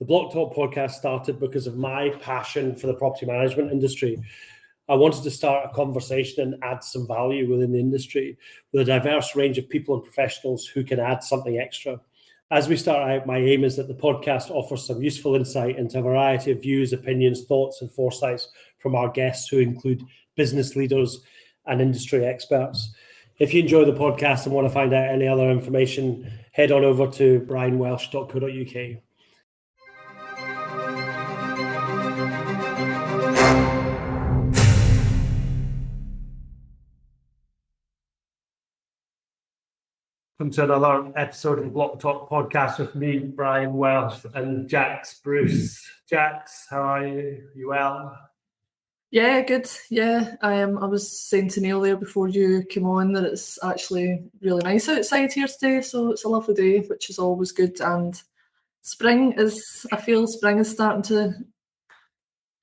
The Blocktalk Podcast started because of my passion for the property management industry. I wanted to start a conversation and add some value within the industry with a diverse range of people and professionals who can add something extra. As we start out, my aim is that the podcast offers some useful insight into a variety of views, opinions, thoughts, and foresights from our guests, who include business leaders and industry experts. If you enjoy the podcast and want to find out any other information, head on over to brianwelsh.co.uk. Welcome to another episode of the Blocktalk Podcast with me, Brian Welsh, and Jax Bruce. Jax, how are you? You well? Yeah, good. Yeah, I was saying to Neale there before you came on that it's actually really nice outside here today, so it's a lovely day, which is always good. And I feel spring is starting to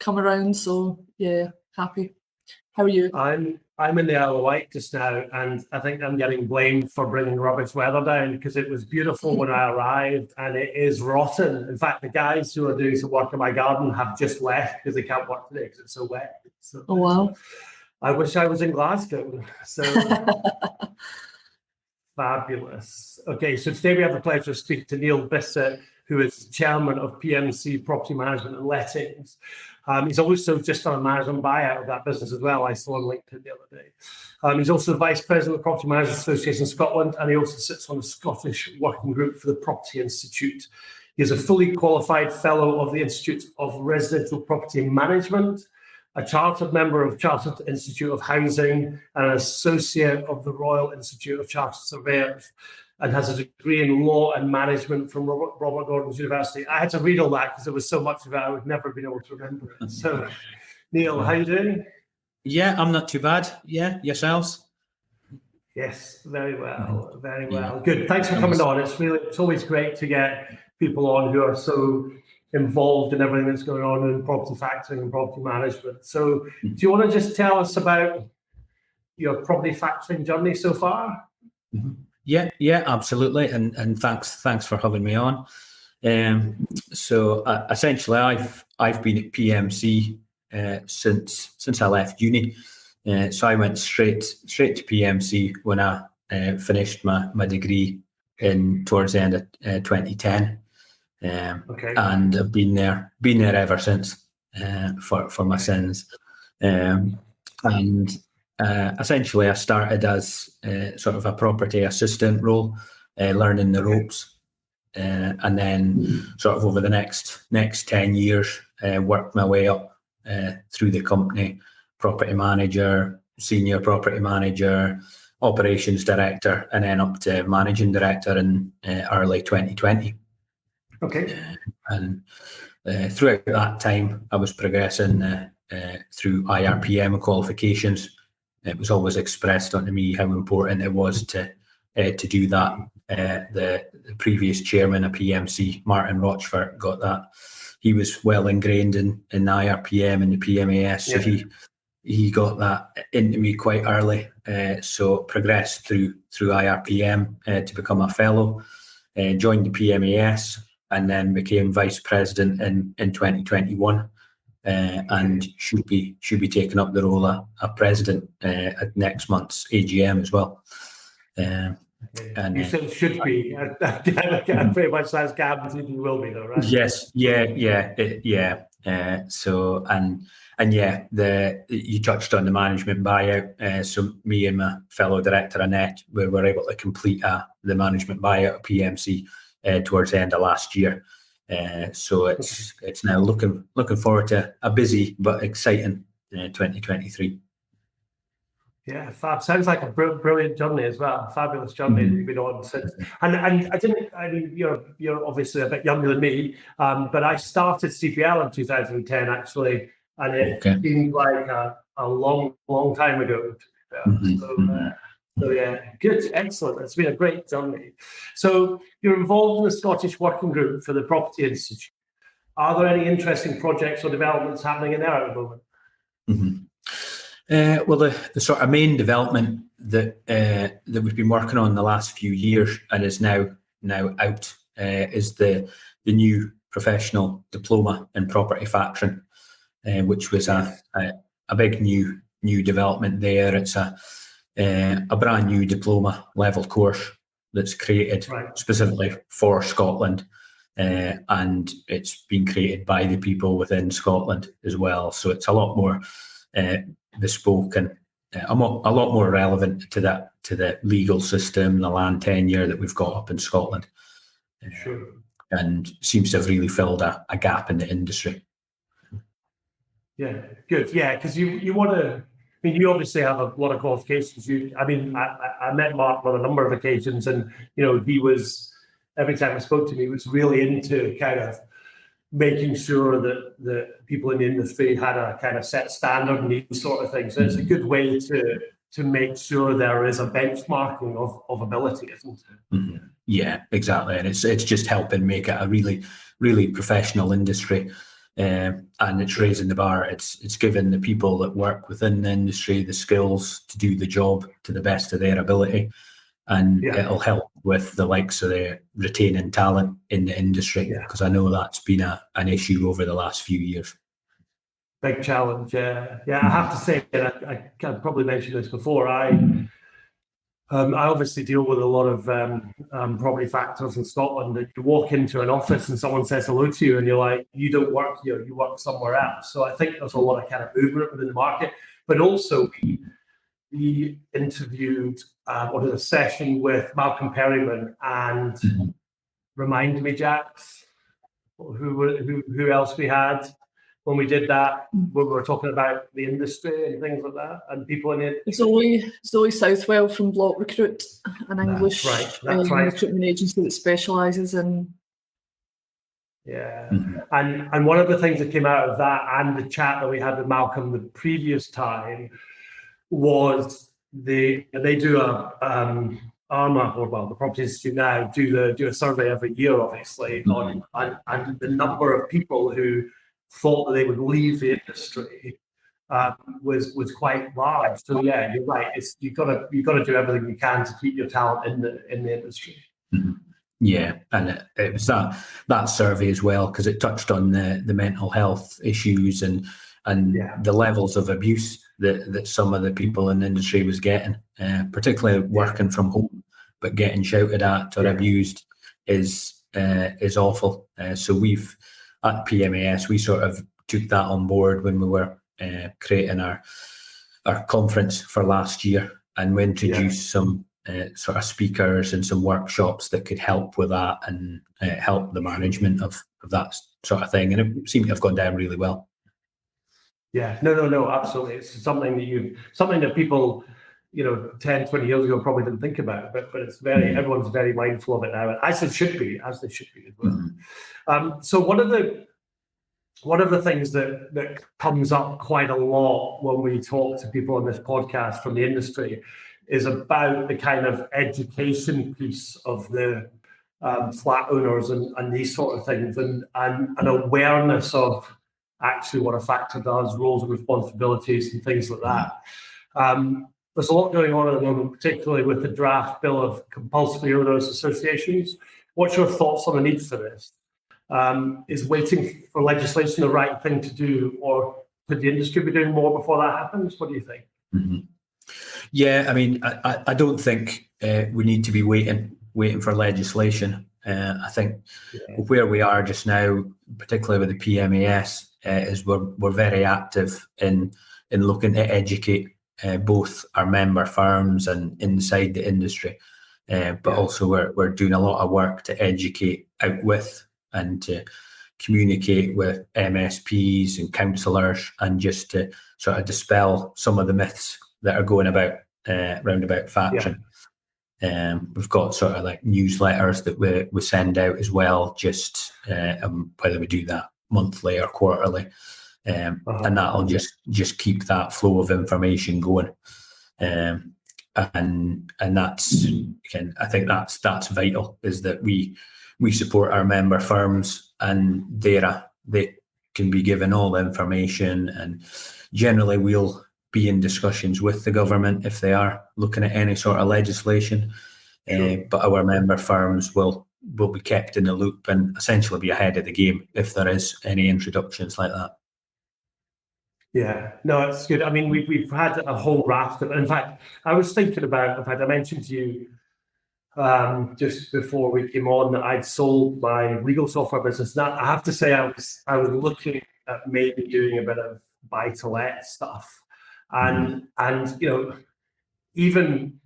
come around, so yeah, happy. How are you? I'm in the Isle of Wight just now, and I think I'm getting blamed for bringing rubbish weather down because it was beautiful when I arrived, and it is rotten. In fact, the guys who are doing some work in my garden have just left because they can't work today because it's so wet. So, oh wow! I wish I was in Glasgow. So fabulous. Okay, so today we have the pleasure of speaking to Neale Bisset, who is chairman of PMC Property Management and Lettings. He's also just done a management buyout of that business as well. I saw on LinkedIn the other day. He's also the vice president of the Property Managers Association Scotland, and he also sits on the Scottish Working Group for the Property Institute. He is a fully qualified fellow of the Institute of Residential Property Management, a chartered member of Chartered Institute of Housing, and an associate of the Royal Institute of Chartered Surveyors, and has a degree in law and management from Robert Gordon's University. I had to read all that because there was so much of it I would never have been able to remember it. So, Neale, how are you doing? Yeah, I'm not too bad. Yeah, yourselves? Yes, very well, very well. Yeah. Good. Thanks for coming on. It's always great to get people on who are so involved in everything that's going on in property factoring and property management. So, do you want to just tell us about your property factoring journey so far? Mm-hmm. Yeah, absolutely, and thanks for having me on. So essentially, I've been at PMC since I left uni. So I went straight to PMC when I finished my degree towards the end of 2010. Okay. And I've been there ever since for my sins. Essentially, I started as sort of a property assistant role, learning the ropes, and then sort of over the next 10 years, worked my way up through the company, property manager, senior property manager, operations director, and then up to managing director in early 2020. Okay. And throughout that time, I was progressing through IRPM qualifications. It was always expressed onto me how important it was to do that. The previous chairman of PMC, Martin Rochford, got that. He was well ingrained in the IRPM and the PMAS, so he got that into me quite early. So progressed through IRPM to become a fellow, joined the PMAS, and then became vice president in 2021. And should be taking up the role of president at next month's AGM as well. And you said should be. I pretty much that's guaranteed you will be, though, right? Yes, yeah. So you touched on the management buyout. So me and my fellow director Annette, we were able to complete the management buyout of PMC towards the end of last year. So it's now looking forward to a busy but exciting 2023. Yeah, fab. Sounds like a brilliant journey as well. A fabulous journey that you've been on since. And you're obviously a bit younger than me, but I started CPL in 2010 actually, and it seemed like a long time ago. So yeah, good, excellent. It's been a great journey. So you're involved in the Scottish Working Group for the Property Institute. Are there any interesting projects or developments happening in there at the moment? Well, the sort of main development that we've been working on the last few years and is now out is the new professional diploma in property factoring, which was a big new development there. It's a brand new diploma level course that's created specifically for Scotland, and it's been created by the people within Scotland as well. So it's a lot more bespoke and a lot more relevant to the legal system, the land tenure that we've got up in Scotland. Sure. And seems to have really filled a gap in the industry. Yeah, good. Yeah, because you want to. I mean, you obviously have a lot of qualifications. I met Mark on a number of occasions, and he was, every time I spoke to him, he was really into kind of making sure that the people in the industry had a kind of set standard and these sort of things. So it's a good way to make sure there is a benchmarking of ability, isn't it? Mm-hmm. Yeah, exactly. And it's just helping make it a really, really professional industry. And it's raising the bar. It's giving the people that work within the industry the skills to do the job to the best of their ability. And it'll help with the likes of the retaining talent in the industry, because I know that's been an issue over the last few years. Big challenge, yeah. I have to say, and I can probably mention this before, I obviously deal with a lot of property factors in Scotland. That you walk into an office and someone says hello to you and you're like, you don't work here, you work somewhere else. So I think there's a lot of kind of movement within the market. But also we interviewed a session with Malcolm Perryman and remind me, Jax, who else we had when we did that, when we were talking about the industry and things like that, and people in it. Zoe Southwell from Block Recruit, an English recruitment agency that specialises in. Yeah, and one of the things that came out of that and the chat that we had with Malcolm the previous time was they do the Property Institute now do a survey every year, obviously, on and the number of people who thought that they would leave the industry was quite large. So yeah, you're right. You've got to do everything you can to keep your talent in the industry. Mm-hmm. Yeah, and it was that survey as well, because it touched on the mental health issues and the levels of abuse that some of the people in the industry was getting, particularly working from home, but getting shouted at or abused is awful. So we've at PMAS we sort of took that on board when we were creating our conference for last year, and we introduced some sort of speakers and some workshops that could help with that and help the management of that sort of thing, and it seemed to have gone down really well. Yeah, no, absolutely. It's something that people 10, 20 years ago probably didn't think about, but it's everyone's very mindful of it now, as they should be as well. Mm-hmm. So one of the things that comes up quite a lot when we talk to people on this podcast from the industry is about the kind of education piece of the flat owners and these sort of things, and an awareness of actually what a factor does, roles and responsibilities and things like that. There's a lot going on at the moment, particularly with the draft bill of compulsory owners associations. What's your thoughts on the need for this? Is waiting for legislation the right thing to do, or could the industry be doing more before that happens? What do you think? Mm-hmm. Yeah, I mean, I don't think we need to be waiting for legislation. I think where we are just now, particularly with the PMAS, is we're very active in looking to educate both our member firms and inside the industry, but also we're doing a lot of work to educate out with and to communicate with MSPs and councillors, and just to sort of dispel some of the myths that are going about round about factoring. We've got sort of like newsletters that we send out as well, just whether we do that monthly or quarterly, and that'll just keep that flow of information going. And that's, again, I think that's vital, is that we support our member firms, and they can be given all the information, and generally we'll be in discussions with the government if they are looking at any sort of legislation. But our member firms will will be kept in the loop and essentially be ahead of the game if there is any introductions like that. Yeah, no, it's good. I mean, we've had a whole raft of. In fact, I was thinking about. In fact, I mentioned to you just before we came on that I'd sold my legal software business. Now, I have to say, I was looking at maybe doing a bit of buy-to-let stuff, and even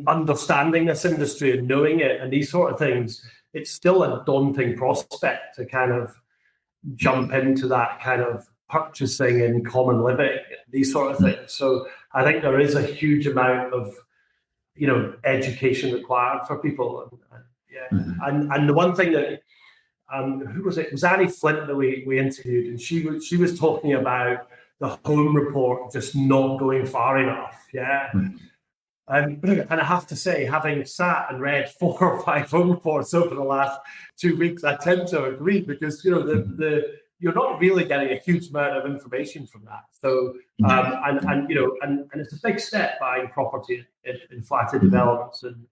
understanding this industry and knowing it and these sort of things, it's still a daunting prospect to kind of jump into that kind of purchasing and common living, these sort of things. So I think there is a huge amount of education required for people. And the one thing that who was it? It was Annie Flint that we interviewed, and she was talking about the home report just not going far enough. Yeah. And I have to say, having sat and read 4 or 5 home reports over the last 2 weeks, I tend to agree, because you're not really getting a huge amount of information from that. So and it's a big step buying property in flatted developments and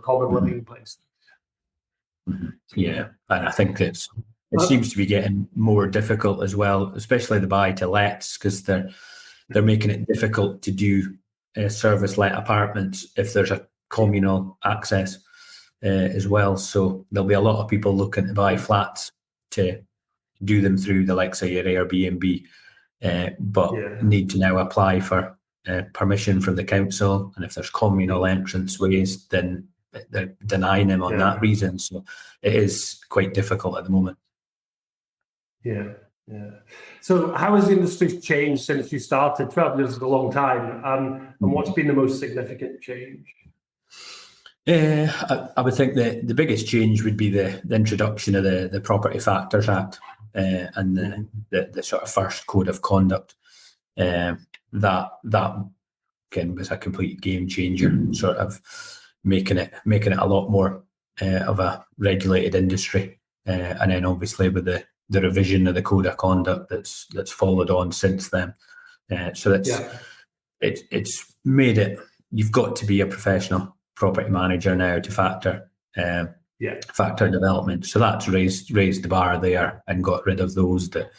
common living places. Yeah, and I think it seems to be getting more difficult as well, especially the buy-to-lets, because they're making it difficult to do service let apartments if there's a communal access as well. So there'll be a lot of people looking to buy flats to do them through the likes of your Airbnb, but need to now apply for permission from the council. And if there's communal entrance ways, then they're denying them on that reason. So it is quite difficult at the moment. Yeah. So how has the industry changed since you started? 12 years is a long time. And what's been the most significant change? I would think the biggest change would be the introduction of the Property Factors Act and the sort of first code of conduct. That again was a complete game changer, sort of making it a lot more of a regulated industry. And then obviously with the revision of the code of conduct that's followed on since then. So it's made it, you've got to be a professional property manager now to factor development. So that's raised the bar there and got rid of those that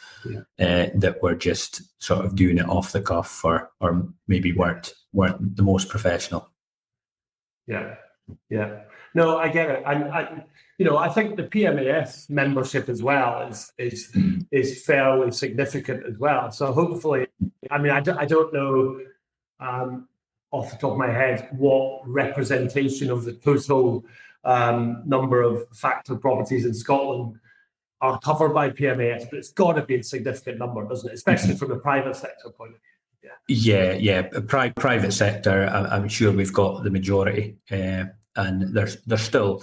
were just sort of doing it off the cuff or maybe weren't the most professional. Yeah. No, I get it. And I think the PMAS membership as well is fairly significant as well. So hopefully, I mean, I don't know off the top of my head what representation of the total number of factored properties in Scotland are covered by PMAS, but it's got to be a significant number, doesn't it? Especially from the private sector point of view. Yeah. Private sector, I'm sure we've got the majority, and there's still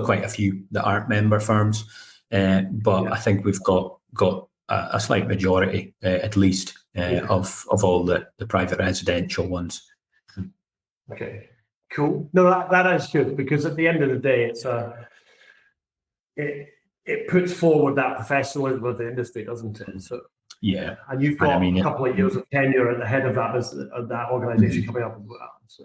quite a few that aren't member firms, but I think we've got a slight majority at least of all the private residential ones. Okay, cool. No, that is good, because at the end of the day, it puts forward that professionalism of the industry, doesn't it? So. Yeah, and you've got a couple of years of tenure at the head of that organisation coming up as well. So.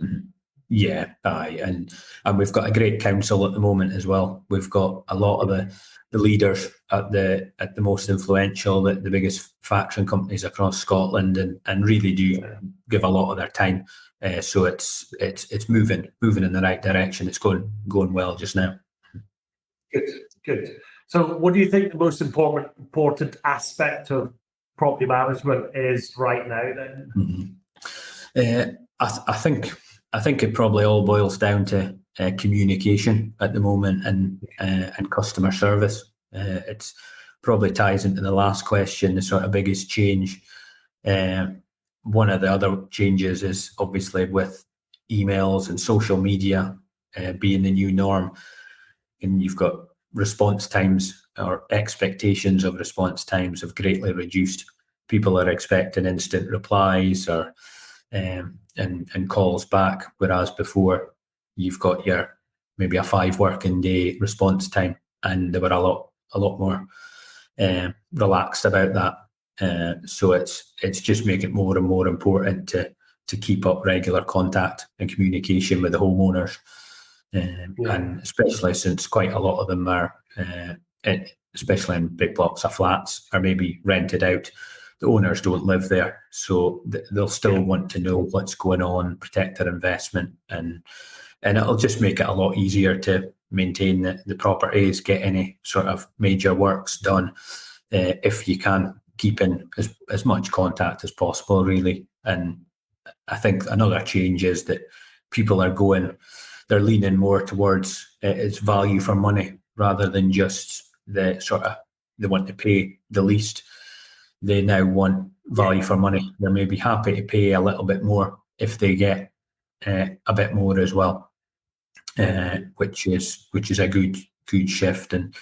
Yeah, and we've got a great council at the moment as well. We've got a lot of the leaders at the most influential, the biggest factoring companies across Scotland, and really do give a lot of their time. So it's moving in the right direction. It's going well just now. Good. So, what do you think the most important aspect of property management is right now then? I think it probably all boils down to communication at the moment and customer service. It's probably ties into the last question, the sort of biggest change. One of the other changes is obviously with emails and social media being the new norm, and you've got response times or expectations of response times have greatly reduced. People are expecting instant replies or and calls back, whereas before you've got your maybe a 5 working day response time, and they were a lot more relaxed about that. So it's just making it more and more important to keep up regular contact and communication with the homeowners. And especially since quite a lot of them are, especially in big blocks of flats, are maybe rented out. The owners don't live there, so they'll still want to know what's going on, protect their investment, and it'll just make it a lot easier to maintain the properties, get any sort of major works done, if you can keep in as much contact as possible, really. And I think another change is that people they're leaning more towards its value for money rather than just they want to pay the least. They now want value for money. They may be happy to pay a little bit more if they get a bit more as well, which is a good shift, and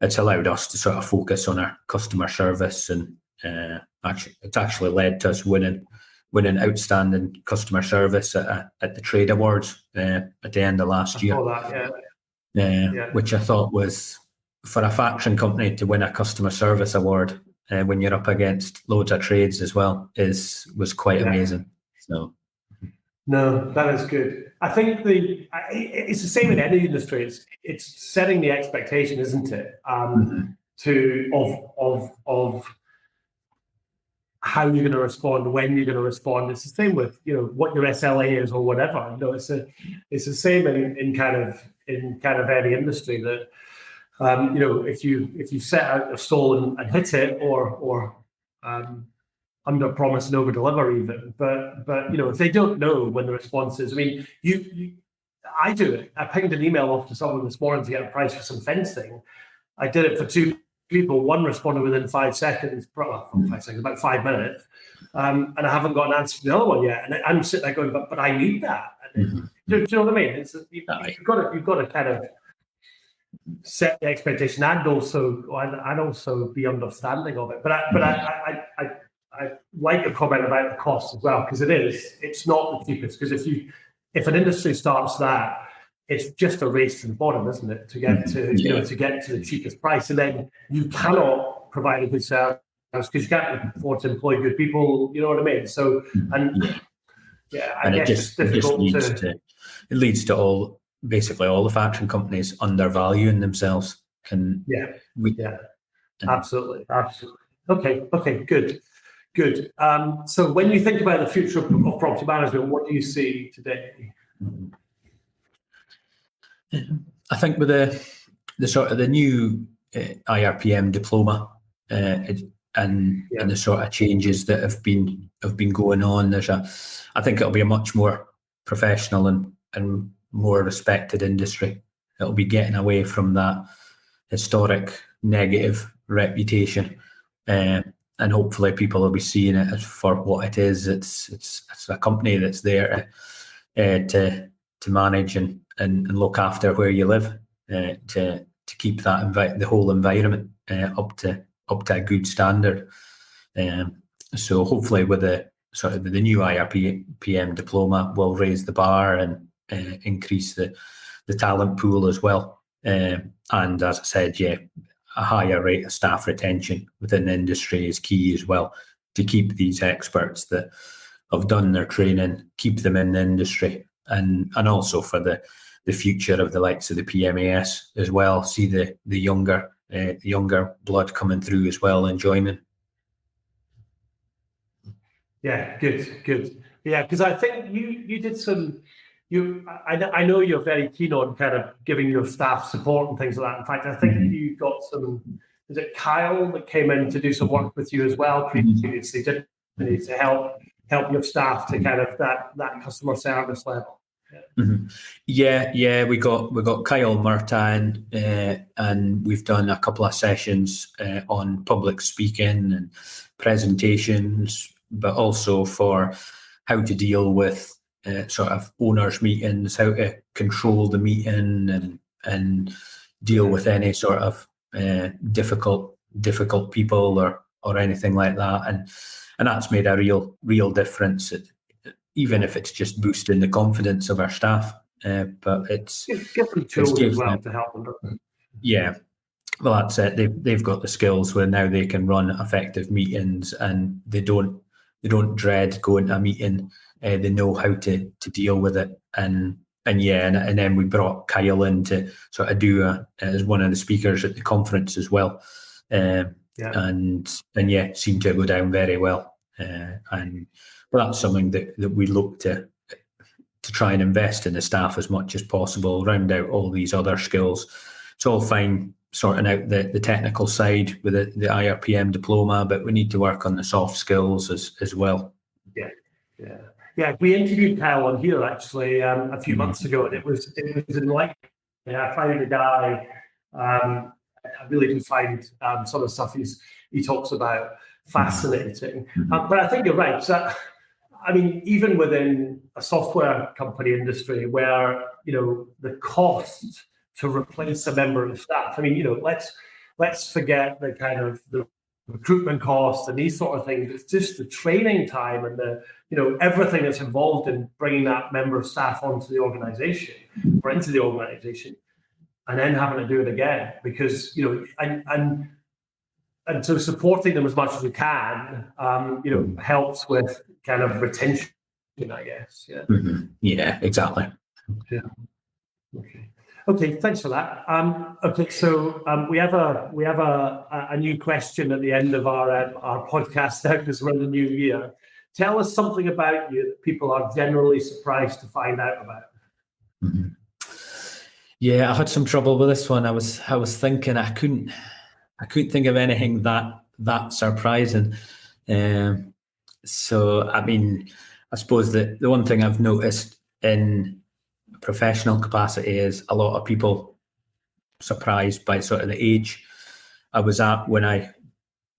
it's allowed us to sort of focus on our customer service, and it's actually led to us winning outstanding customer service at the Trade Awards at the end of last year. Which I thought was, for a faction company to win a customer service award when you're up against loads of trades as well was quite amazing. So. No, that is good. I think it's the same in any industry. It's setting the expectation, isn't it? Of how you're going to respond, when you're going to respond. It's the same with what your SLA is or whatever. It's the same in kind of any industry that if you set out a stall and hit it or under promise and over deliver even, but if they don't know when the response is, I mean, I do it. I pinged an email off to someone this morning to get a price for some fencing. I did it for two people. One responded within 5 seconds, about 5 minutes, and I haven't got an answer for the other one yet. And I'm sitting there going, but I need that. And do you know what I mean? You've got to kind of set the expectation and also be understanding of it. But I like your comment about the cost as well, because it's not the cheapest. Because if an industry starts that, it's just a race to the bottom, isn't it? To get to to get to the cheapest price, and then you cannot provide a good service because you can't afford to employ good people. You know what I mean? So it leads to basically all the faction companies undervaluing themselves. Absolutely. Okay, good. So when you think about the future of property management, what do you see today? I think with the sort of the new IRPM diploma and the sort of changes that have been going on, I think it'll be a much more professional and more respected industry. It'll be getting away from that historic negative reputation, and hopefully people will be seeing it as for what it is. It's a company that's there to manage and look after where you live, to keep that the whole environment up to a good standard. So hopefully with the sort of the new IRPM diploma will raise the bar and increase the talent pool as well. And as I said, a higher rate of staff retention within the industry is key as well, to keep these experts that have done their training, keep them in the industry, and also for the future of the likes of the PMAS as well, see the younger blood coming through as well and joining. Yeah, good. Yeah, because I think you did some. I know you're very keen on kind of giving your staff support and things like that. In fact, I think you got some. Is it Kyle that came in to do some work with you as well previously, didn't he, to help your staff to kind of that customer service level? Yeah. We got Kyle Murtan, and we've done a couple of sessions on public speaking and presentations, but also for how to deal with sort of owners' meetings, how to control the meeting and deal with any sort of difficult people or anything like that, and that's made a real difference. Even if it's just boosting the confidence of our staff, but it's different tools as well to help them. Yeah, well, that's it. They've got the skills where now they can run effective meetings, and they don't dread going to a meeting. They know how to deal with it, and and then we brought Kyle in to sort of do as one of the speakers at the conference as well. And seemed to go down very well. But that's something that we look to try and invest in the staff as much as possible, round out all these other skills. It's all fine sorting out the technical side with the IRPM diploma, but we need to work on the soft skills as well. Yeah. We interviewed Kyle on here actually a few months ago, and it was enlightening. I find the guy. I really do find some of the stuff he talks about fascinating. But I think you're right. So, I mean, even within a software company industry where, the cost to replace a member of staff, I mean, let's forget the kind of the recruitment costs and these sort of things. It's just the training time and the, everything that's involved in bringing that member of staff onto the organization or into the organization, and then having to do it again because, and so supporting them as much as we can, helps with kind of retention, I guess. Yeah. Mm-hmm. Yeah, exactly. Yeah. Okay. Thanks for that. So we have a new question at the end of our podcast now because we're in the new year. Tell us something about you that people are generally surprised to find out about. Mm-hmm. Yeah, I had some trouble with this one. I was thinking I couldn't think of anything that surprising. So I mean, I suppose the one thing I've noticed in professional capacity is a lot of people surprised by sort of the age I was at when I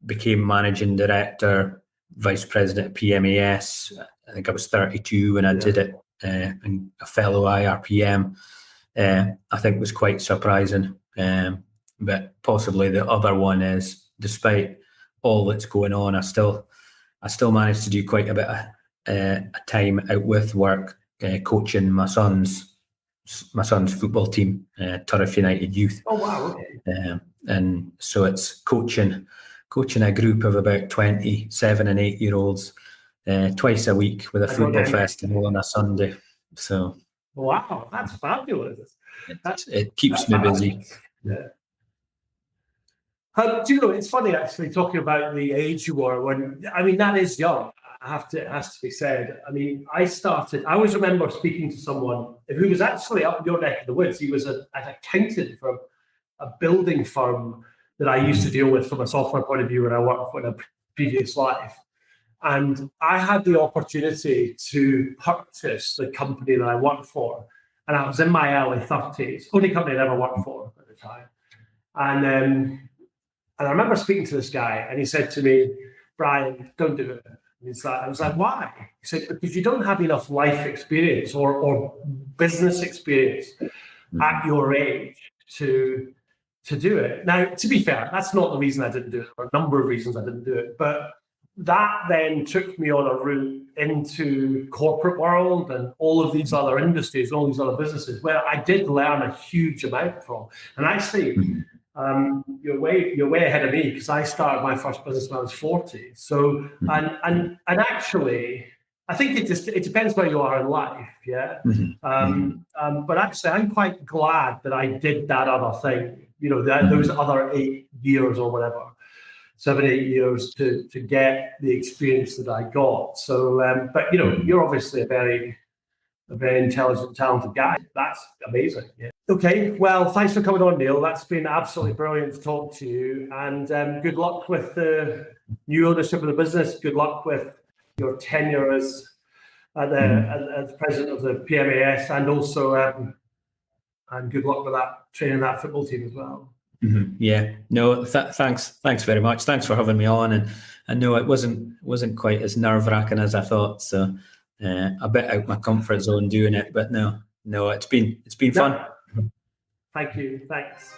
became managing director, vice president at PMAS. I think I was 32 when I did it, and a fellow IRPM. I think was quite surprising. But possibly the other one is, despite all that's going on, I still managed to do quite a bit of time out with work, coaching my son's football team, Turriff United Youth. Oh wow! Okay. And so it's coaching a group of about 27 and 8-year-olds twice a week with a football festival on a Sunday. So wow, that's fabulous. It keeps me busy. Yeah. Do you know, it's funny actually talking about the age you were when, I mean, that is young. It has to be said. I mean, I always remember speaking to someone who was actually up your neck of the woods. He was an accountant for a building firm that I used to deal with from a software point of view when I worked for in a previous life. And I had the opportunity to purchase the company that I worked for. And I was in my early 30s, only company I'd ever worked for at the time. And I remember speaking to this guy, and he said to me, "Brian, don't do it." I was like, "Why?" He said, "Because you don't have enough life experience or business experience at your age to do it." Now, to be fair, that's not the reason I didn't do it. There are a number of reasons I didn't do it, but that then took me on a route into corporate world and all of these other industries, all these other businesses, where I did learn a huge amount from. And actually, you're way ahead of me because I started my first business when I was 40. So, and actually, I think it depends where you are in life, yeah. But actually, I'm quite glad that I did that other thing. Those other 8 years or whatever. 7, 8 years to get the experience that I got. So, but you're obviously a very intelligent, talented guy. That's amazing. Yeah. Okay. Well, thanks for coming on, Neale. That's been absolutely brilliant to talk to you. And good luck with the new ownership of the business. Good luck with your tenure as president of the PMAS, and also and good luck with that training that football team as well. Mm-hmm. Yeah, no, thanks very much. Thanks for having me on. And I know it wasn't quite as nerve-wracking as I thought. So a bit out my comfort zone doing it, but no, it's been fun. Thank you. Thanks.